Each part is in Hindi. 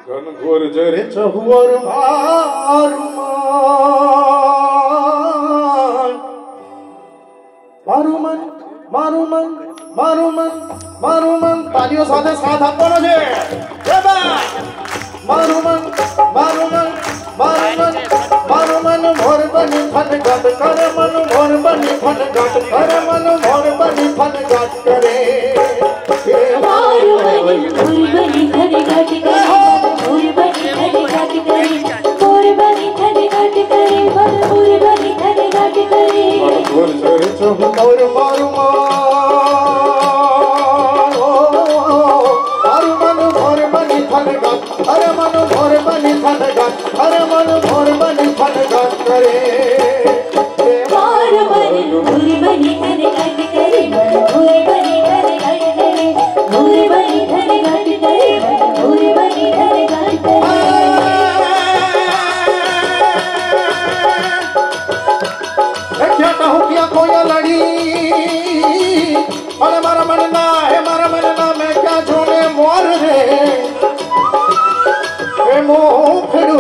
घनघोर जरे चहुअर मारुमन मारुमन मारुमन मारुमन तालियों साथे साथ हाथ बोलो जे मारुमन मारुमन मारुमन मारुमन भोर बनी फन गाट करे मन भोर बनी फन गाट करे मन भोर बनी फन गाट करे मारुमन भोर बनी फन गाट करे भोर बनी फन गाट करे भोर बनी फन गाट करे भोर बनी फन गाट करे भोर जरे चहुअर मारुमन भोर बनी फन गाट अरे मन भोर बनी फन गाट अरे मन भोर बनी फन गाट करे मारुमन भोर बनी फन गाट करे भोर बनी फन गाट करे भोर बनी फन गाट करे भोर बनी फन गाट करे क्या कहूँ क्या कोई लड़ी अरे मारा मनना है मारा मनना मैं क्या छोड़े मोर रे ए मोखड़ू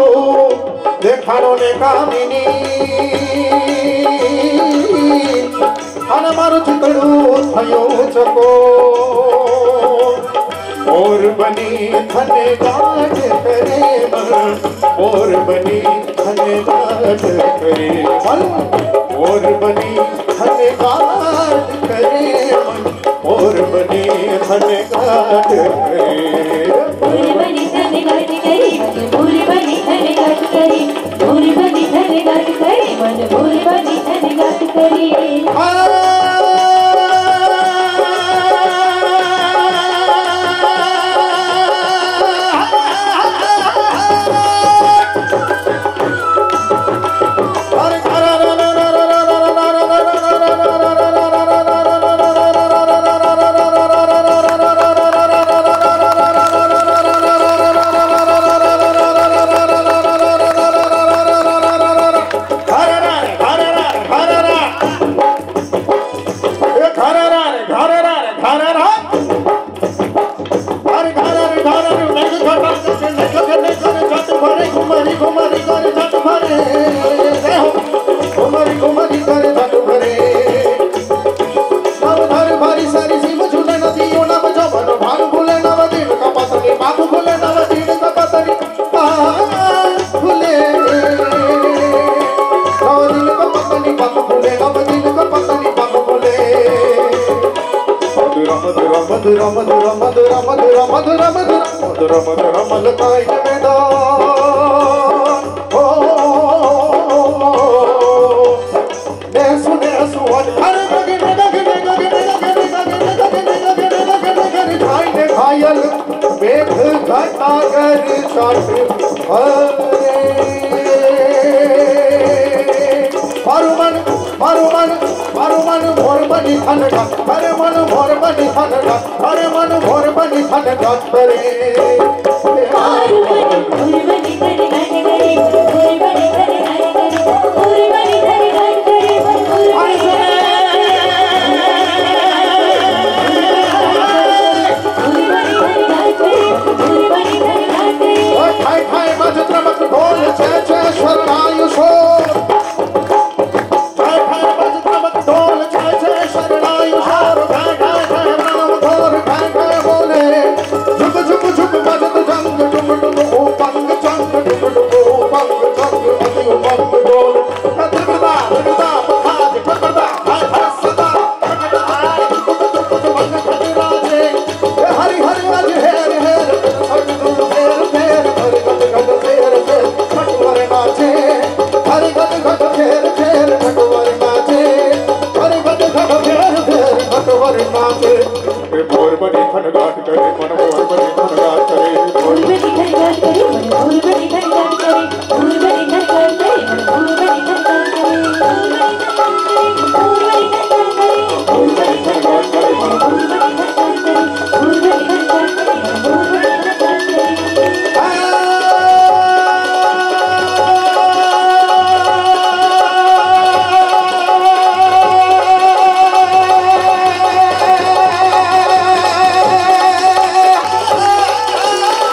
देखानो ने कामिनी अन मारो चिकड़ू थयो चको और बनी थने गाट करे मन और बनी थने गाट करे मन और बनी थने गाट करे मन और बनी थने गाट करे भोर बनी फन गाट करे भोर बनी फन गाट करे भोर बनी फन गाट करे मन भोर बनी फन गाट करे मधुरा मधुरा मधुरा मधुरा मधुरा मधुरा मधुरा मधुरा मलकाई मैदान ओ ने सुने सुवन हर गगने गगने गगने गगने गगने गगने गगने गगने गगने भाई ने घायल मेघ घटागर चाट हरे मारुमन मारुमन मारुमन भोर बनी फन गाट अरे मन भोर बनी फन गाट अरे मन भोर बनी फन गाट करे मारुमन भोर बनी फन गाट करे भोर बनी फन गाट करे भोर बनी फन गाट करे भोर बनी फन गाट करे भोर बनी फन गाट करे ओए खाए खाए मज त्रमक ढोल छे छे शरणायु सो भोर बनी फन गाट करे मन भोर बनी फन गाट करे भोर बनी फन गाट करे मन भोर बनी फन गाट करे भोर बनी फन गाट करे मन भोर बनी फन गाट करे भोर बनी फन गाट करे भोर बनी फन गाट करे मन भोर बनी फन गाट करे भोर बनी फन गाट करे मन भोर बनी फन गाट करे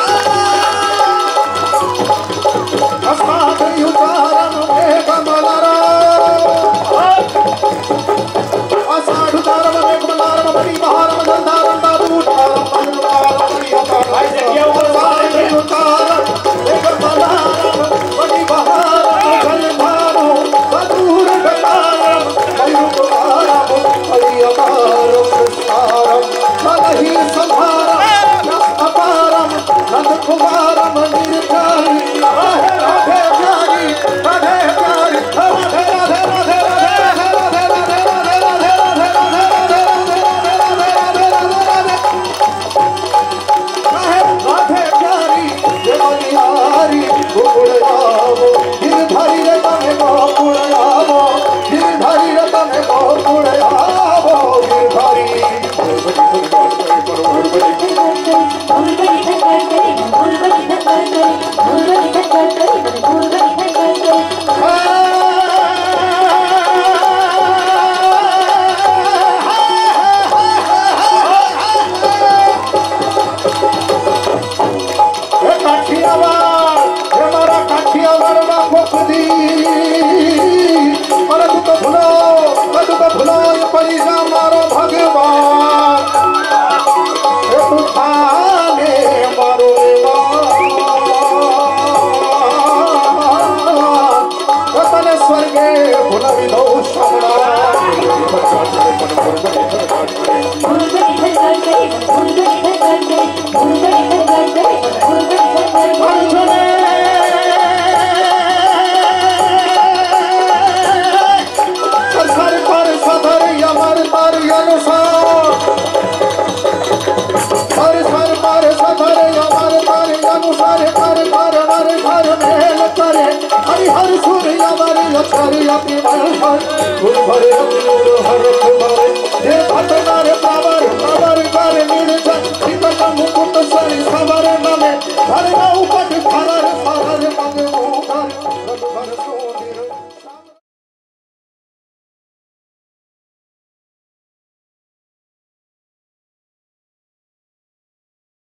मुकुट सारी सवार नामे हर उपट